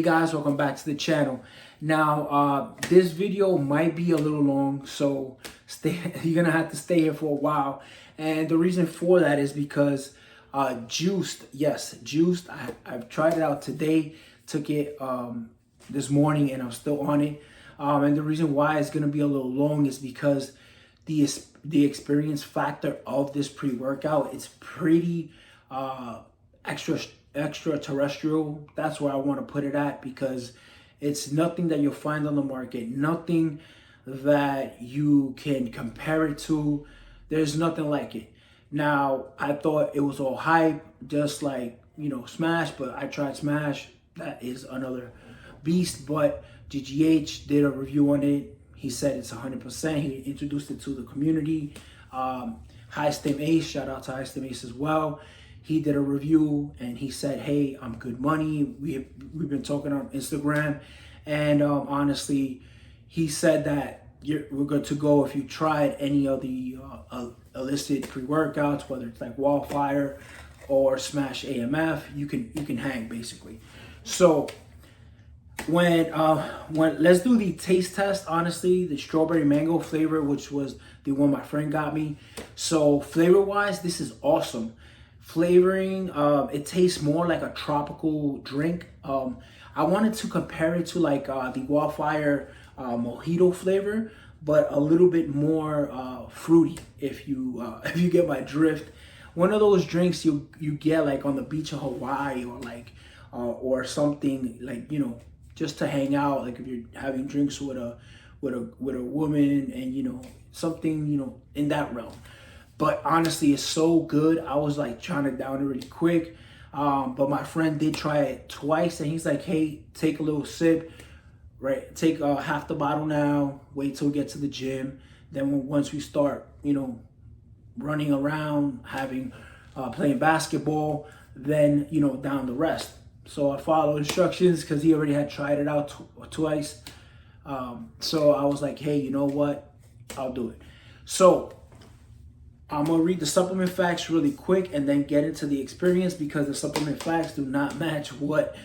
Hey guys, welcome back to the channel. Now, this video might be a little long, so you're gonna have to stay here for a while. And the reason for that is because Juiced, yes, Juiced. I've tried it out today, took it this morning, and I'm still on it. And the reason why it's gonna be a little long is because the experience factor of this pre-workout, it's pretty extraterrestrial. That's where I want to put it at, because it's nothing that you'll find on the market, nothing that you can compare it to. There's nothing like it. Now, I thought it was all hype, just like, you know, Smash, but I tried Smash. That is another beast. But GGH did a review on it. He said it's 100%. He introduced it to the community. High Stim Ace, shout out to High Stim Ace as well. He did a review and he said, hey, I'm good money. We've been talking on Instagram. And honestly, he said that we're good to go if you tried any of the illicit pre-workouts, whether it's like Wildfire or Smash AMF, you can hang basically. So when let's do the taste test. Honestly, the strawberry mango flavor, which was the one my friend got me. So flavor wise, this is awesome. Flavoring, it tastes more like a tropical drink. I wanted to compare it to like the Wildfire mojito flavor, but a little bit more fruity, if you get my drift. One of those drinks you get like on the beach of Hawaii, or like or something like, you know, just to hang out, like if you're having drinks with a woman, and you know, something, you know, in that realm. But honestly, it's so good. I was like trying to down it really quick. But my friend did try it twice, and he's like, hey, take a little sip, right? Take half the bottle now, wait till we get to the gym. Then once we start, you know, running around, playing basketball, then, you know, down the rest. So I followed instructions because he already had tried it out twice. So I was like, hey, you know what? I'll do it. So I'm gonna read the supplement facts really quick and then get into the experience, because the supplement facts do not match what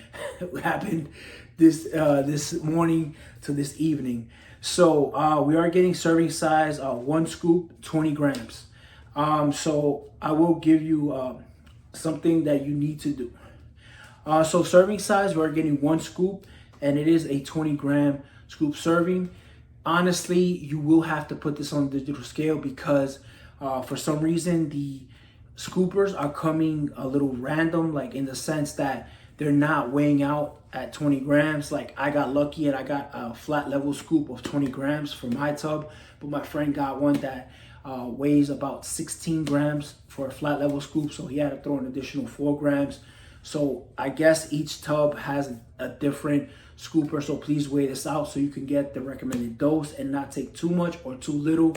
happened this morning to this evening. So we are getting serving size 1 scoop, 20 grams. So I will give you something that you need to do. So serving size, we're getting 1 scoop, and it is a 20-gram scoop serving. Honestly, you will have to put this on the digital scale, because for some reason the scoopers are coming a little random, like in the sense that they're not weighing out at 20 grams. Like I got lucky and I got a flat level scoop of 20 grams for my tub, but my friend got one that weighs about 16 grams for a flat level scoop, so he had to throw an additional 4 grams. So I guess each tub has a different scooper, so please weigh this out so you can get the recommended dose and not take too much or too little,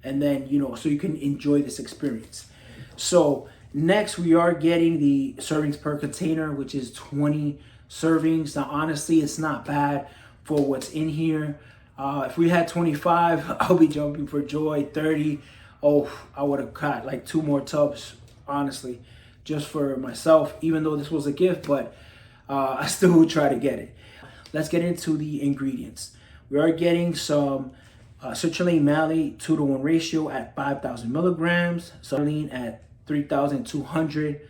and then, you know, so you can enjoy this experience. So next, we are getting the servings per container, which is 20 servings. Now honestly, it's not bad for what's in here. If we had 25, I'll be jumping for joy. 30, oh, I would have got like 2 more tubs, honestly, just for myself, even though this was a gift, but I still would try to get it. Let's get into the ingredients. We are getting some citrulline malate 2-to-1 ratio at 5,000 milligrams, citrulline at 3,200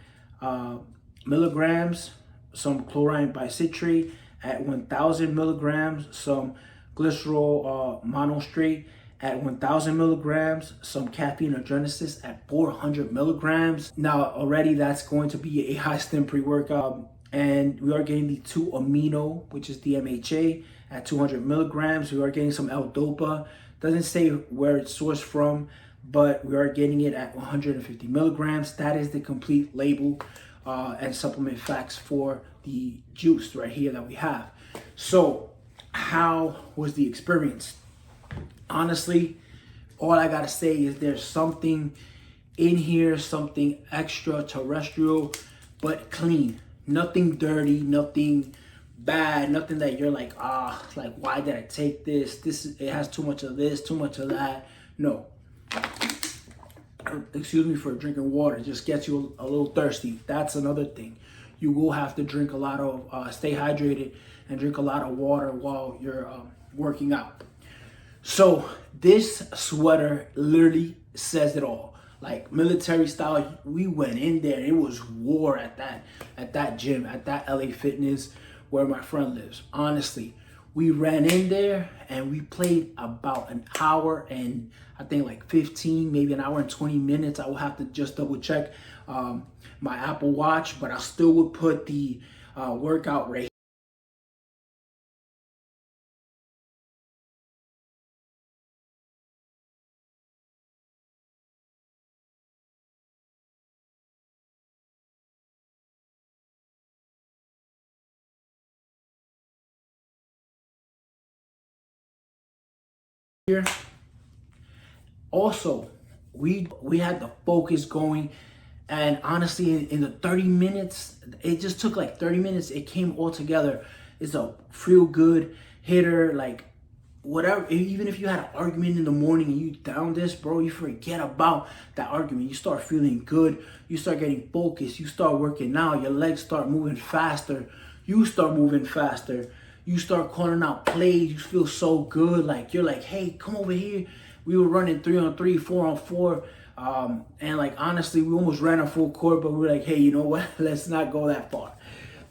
milligrams, some chlorine bicitrate at 1,000 milligrams, some glycerol monostrate at 1,000 milligrams, some caffeine adrenasis at 400 milligrams. Now already that's going to be a high stim pre-workout. And we are getting the 2-amino, which is the MHA, at 200 milligrams. We are getting some L-Dopa. Doesn't say where it's sourced from, but we are getting it at 150 milligrams. That is the complete label and supplement facts for the juice right here that we have. So how was the experience? Honestly, all I gotta say is there's something in here, something extraterrestrial, but clean. Nothing dirty, nothing bad, nothing that you're like, like, why did I take this? It has too much of this, too much of that. No. Excuse me for drinking water. It just gets you a little thirsty. That's another thing. you will have to drink a lot of, stay hydrated and drink a lot of water while you're working out. So this sweater literally says it all. Like military style, we went in there. It was war at that gym, at that LA Fitness where my friend lives. Honestly, we ran in there and we played about an hour and I think like 15, maybe an hour and 20 minutes. I will have to just double check my Apple Watch, but I still would put the workout rate here. Also, we had the focus going, and honestly, in the 30 minutes, it just took like 30 minutes. It came all together. It's a feel good hitter, like whatever. Even if you had an argument in the morning and you down this, bro, you forget about that argument. You start feeling good. You start getting focused. You start working out. Your legs start moving faster. You start moving faster. You start calling out plays. You feel so good. Like you're like, hey, come over here. We were running 3-on-3, 4-on-4. And like, honestly, we almost ran a full court, but we were like, hey, you know what? Let's not go that far.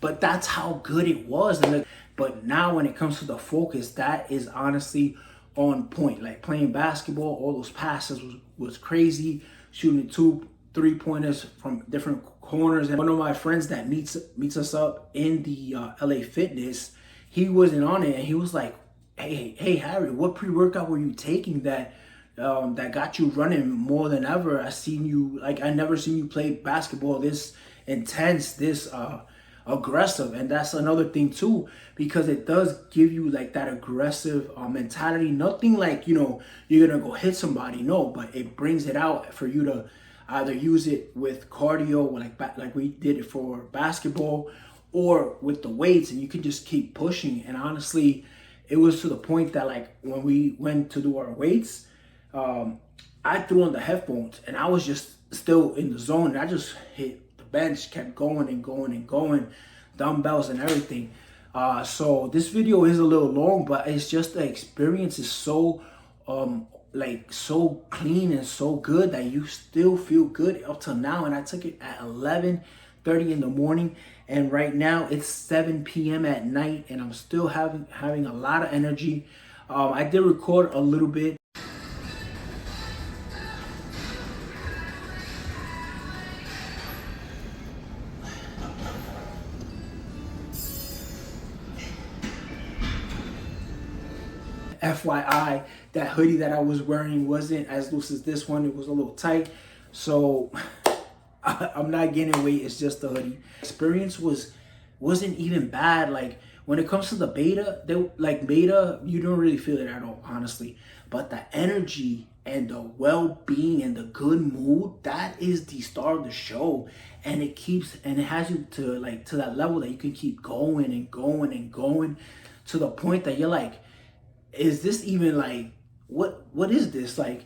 But that's how good it was. And but now when it comes to the focus, that is honestly on point. Like playing basketball, all those passes was crazy. Shooting 2 3-pointers from different corners. And one of my friends that meets us up in the LA Fitness, he wasn't on it. And he was like, hey, Harry, what pre-workout were you taking that got you running more than ever? I never seen you play basketball this intense, this aggressive. And that's another thing too, because it does give you like that aggressive mentality. Nothing like, you're gonna go hit somebody, no, but it brings it out for you to either use it with cardio, like we did it for basketball, or with the weights, and you can just keep pushing. And honestly, it was to the point that like when we went to do our weights, I threw on the headphones and I was just still in the zone. And I just hit the bench, kept going and going and going, dumbbells and everything. So this video is a little long, but it's just the experience is so so clean and so good that you still feel good up till now. And I took it at 11:30 in the morning, and right now it's 7 p.m. at night, and I'm still having a lot of energy. I did record a little bit. FYI, that hoodie that I was wearing wasn't as loose as this one. It was a little tight. So I'm not gaining weight. It's just the hoodie. Experience wasn't even bad. Like when it comes to the beta, you don't really feel it at all, honestly. But the energy and the well-being and the good mood, that is the star of the show. And it has you to that level that you can keep going and going and going, to the point that you're like, is this even like, what is this? Like,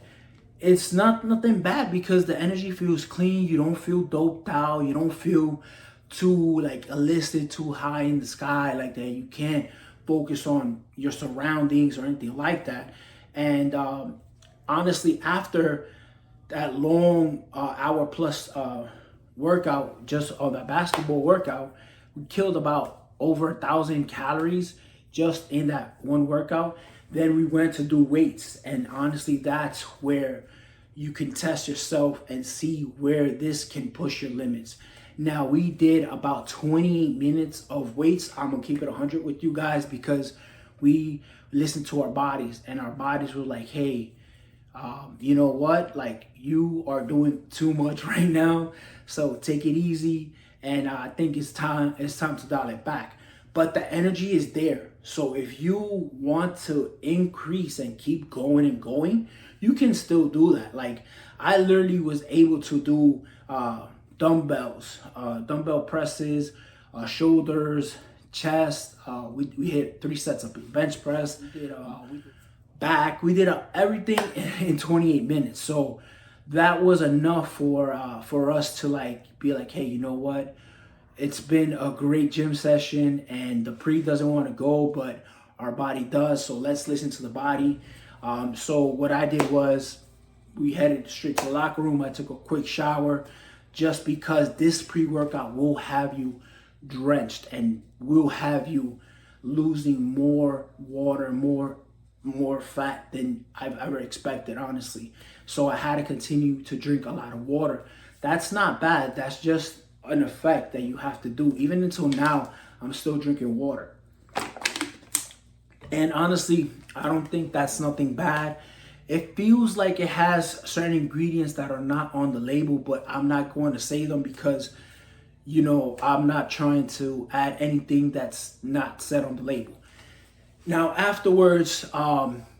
it's nothing bad, because the energy feels clean. You don't feel doped out. You don't feel too like elicited, too high in the sky like that. You can't focus on your surroundings or anything like that. And honestly, after that long hour plus workout, just on that basketball workout, we killed about over 1,000 calories just in that one workout. Then we went to do weights, and honestly, that's where you can test yourself and see where this can push your limits. Now, we did about 28 minutes of weights. I'm gonna keep it 100 with you guys, because we listened to our bodies, and our bodies were like, hey, you know what? Like, you are doing too much right now, so take it easy. And I think it's time to dial it back. But the energy is there. So if you want to increase and keep going and going, you can still do that. Like, I literally was able to do dumbbells, dumbbell presses, shoulders, chest. We hit 3 sets of bench press. We did back. We did everything in 28 minutes. So that was enough for us to like be like, hey, you know what? It's been a great gym session, and the pre doesn't want to go, but our body does. So let's listen to the body. So what I did was we headed straight to the locker room. I took a quick shower just because this pre-workout will have you drenched and will have you losing more water, more fat than I've ever expected, honestly. So I had to continue to drink a lot of water. That's not bad. That's just an effect that you have to do. Even until now, I'm still drinking water. And honestly, I don't think that's nothing bad. It feels like it has certain ingredients that are not on the label, but I'm not going to say them because, I'm not trying to add anything that's not said on the label. Now, afterwards,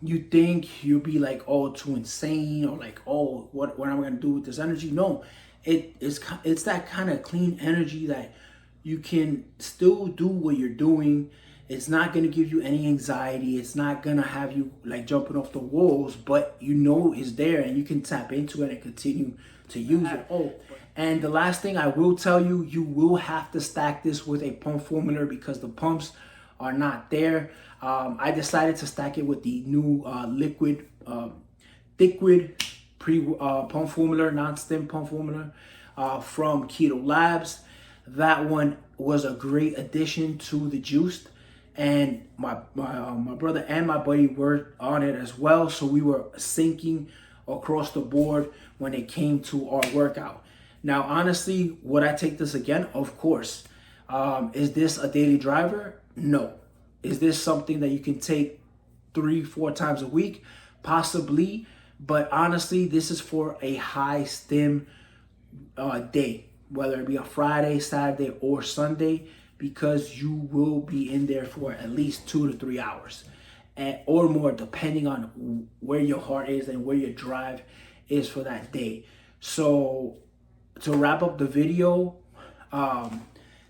you think you'll be like, oh, too insane, or like, oh, what am I going to do with this energy? No, it's that kind of clean energy that you can still do what you're doing. It's not going to give you any anxiety. It's not going to have you like jumping off the walls, but it's there and you can tap into it and continue to use it. Oh, and the last thing I will tell you, you will have to stack this with a pump formula because the pumps are not there. I decided to stack it with the new liquid, thickwood pump formula, non-stim pump formula from Keto Labs. That one was a great addition to the Juiced, and my brother and my buddy were on it as well. So we were syncing across the board when it came to our workout. Now, honestly, would I take this again? Of course. Is this a daily driver? No. Is this something that you can take 3-4 times a week? Possibly. But honestly, this is for a high stim day, whether it be a Friday, Saturday, or Sunday, because you will be in there for at least 2 to 3 hours or more, depending on where your heart is and where your drive is for that day. So to wrap up the video,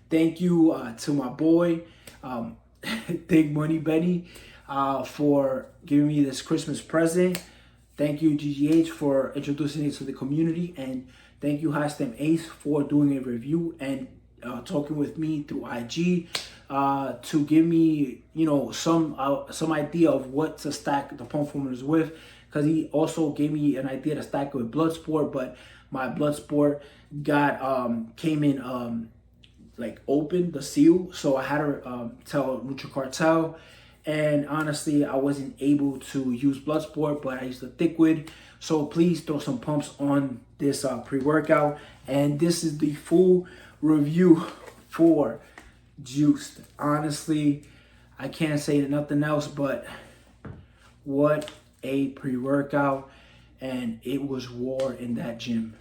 thank you to my boy, Big Money Benny, for giving me this Christmas present. Thank you, GGH, for introducing it to the community, and thank you, Hastem Ace, for doing a review and talking with me through IG to give me, some idea of what to stack the pump formulas with. Because he also gave me an idea to stack it with Bloodsport, but my Bloodsport came in like open the seal, so I had to tell NutriCartel. And honestly, I wasn't able to use Bloodsport, but I used the Thickwood. So please throw some pumps on this pre-workout. And this is the full review for Juiced. Honestly, I can't say nothing else but what a pre-workout. And it was war in that gym.